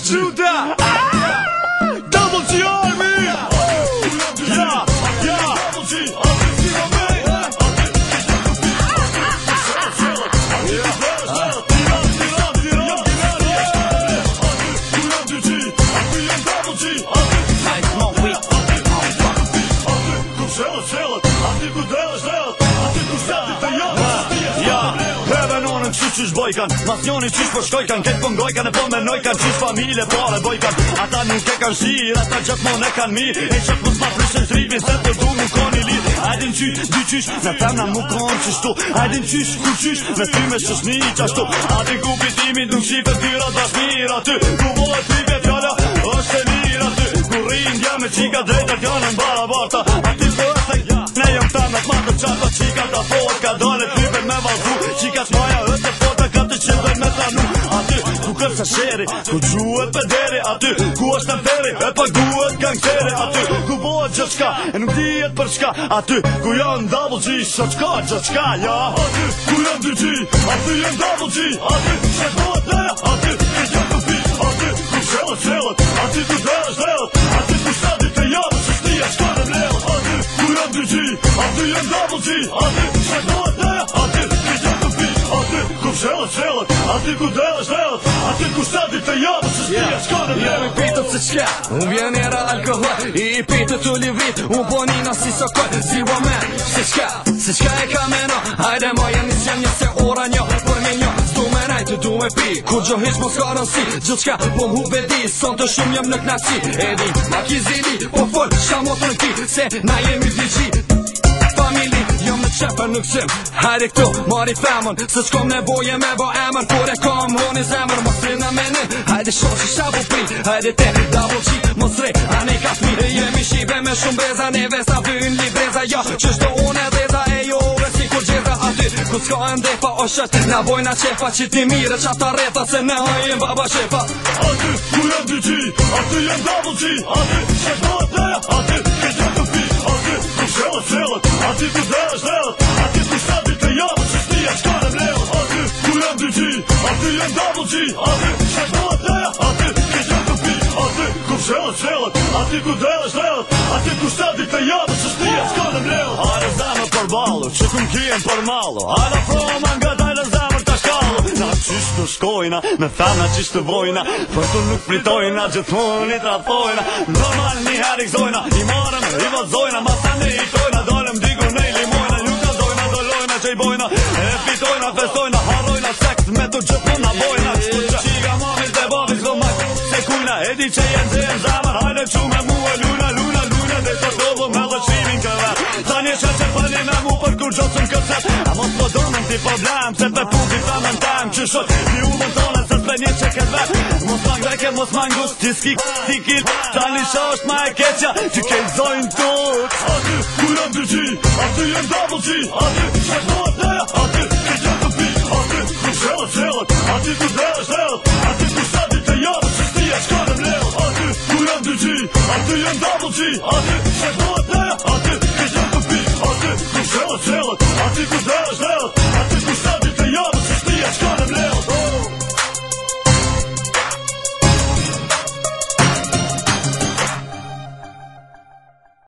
Judah! Double G Army! Yeah! Double G! Qysh bojkan, mas njoni qysh po shkojkan, ketë po ngojkan e po menojkan, qysh familje pare bojkan. Ata nuk e kan shirë, ata gjithmon e kan mirë, e qëtë mos ma prishën shribin, se për du mu koni lirë. Hajdin qysh, dy qysh, në femna mu konë qështu, hajdin qysh, ku qysh, me ty me shëshni qashtu. Ati ku pitimit nuk shipe tyra dashmir aty, ku vojt tripe fjalla, është e mirë aty. Ku rindja me qika drejta t'janë në barabarta, aty po është e ne jom femnat ma të qata, qika ta fort ka dole tripe me valzu, qika s'maja është e sa sheri, ku gjuhet pederi, aty ku është temperi, e paguhet gangsteri, aty ku bëhet gjithë shka, e nuk dihet për shka, aty ku janë double G, sot shka gjithë shka, ja. Aty ku janë 2G, aty janë double G, aty që bëhet leja, aty e janë të pi, aty ku shelët, aty ku dhelët, aty ku shtatit e javë, që shtia shka në mlelët, aty ku janë 2G, aty janë double G, aty që bëhet leja, aty e janë të pi, aty ku shelët, aty ku dhelët, aty ku shtatit të javë, që shtia shka në mlelët. Jemi pitët se qka, unë vjen era alkohol, i pitët u livrit, unë bonina si sokoj, si woman, se qka e ka meno, hajde ma jemi qenë një se ora një, për me një, s'du me najtë, du me pi, kur gjo hiq mos ka rënsi, gjithë qka po m'hu bedi, son të shumë jem në knasi, edhi, ma kizili, po fol, shka motë në ti, se na jemi DG, familji, jom në qepër nuk zim, hajde këtu, mari femën, se s'kom nevoje me bo emër, kur e kom honi zemër, mos rina menin, hajde shoshi shabu pri, hajde te, double G, mos rej, ane ka fmi, jemi shive me shumë breza, neve sa vyn libreza, ja, qështo unë e dheza, e jo ove si kur gjeza, aty, ku s'ka e ndefa, o shët, na bojna qefa, që ti mire, qa ta reta, se ne hajim baba shefa. Aty, ku jem 2G, aty jem double G, aty, që bëhet leja, aty, ke gjë të pi, aty, ku shelët, aty ku dhelët, aty ku shtatit e javë, që shtia shka në mlelët, aty, ku jem 2G, aty jem double G, aty, që bëhet leja, aty, ke gjë të pi, aty, ku shelët, aty ku dhelët, aty ku shtatit e javë, që shtia shka në mlelët. Hajde zemë për balu, që kum kien për malu, hajde froma nga dajle zemër të shkallu, na qysh të shkojna, me femna qysh të vojna, për të nuk fritojna, gjithmon i trafojna, normal një her i gzojna, i marëm, i vazojna, ma sa ne i tojna, dolem digu ne i limojna, ju ka dojna, dolojna që i bojna, e fitojna, festojna, harojna, seks me të gjithmona bojna, qëtu që qiga mamis dhe babis do majt, se kujna, e di që jenë zemë zamër, hajde që me mua, luna, dhe të dobo me dhe shimin këver, ta një që pëni me mu për kur gjosëm këtëset, a mos po donëm ti problem, se për punti të më në tem, që shot, ti u më tonë, se s'pe një që këtë vet, mos mang veke, mos mang gust, ti s'ki ti kil, ta një që është ma e keqja, që kejt zojnë tot. Aty, ku jem 2G, aty jem double G, aty, që bëhet leja, aty, ke gjë të pi, aty, ku shelët, aty ku dhelët, aty ku shtatit e javë, që shtia shka në mlelët, aty, ku jem 2G, aty jem double G, aty, që bëhet leja,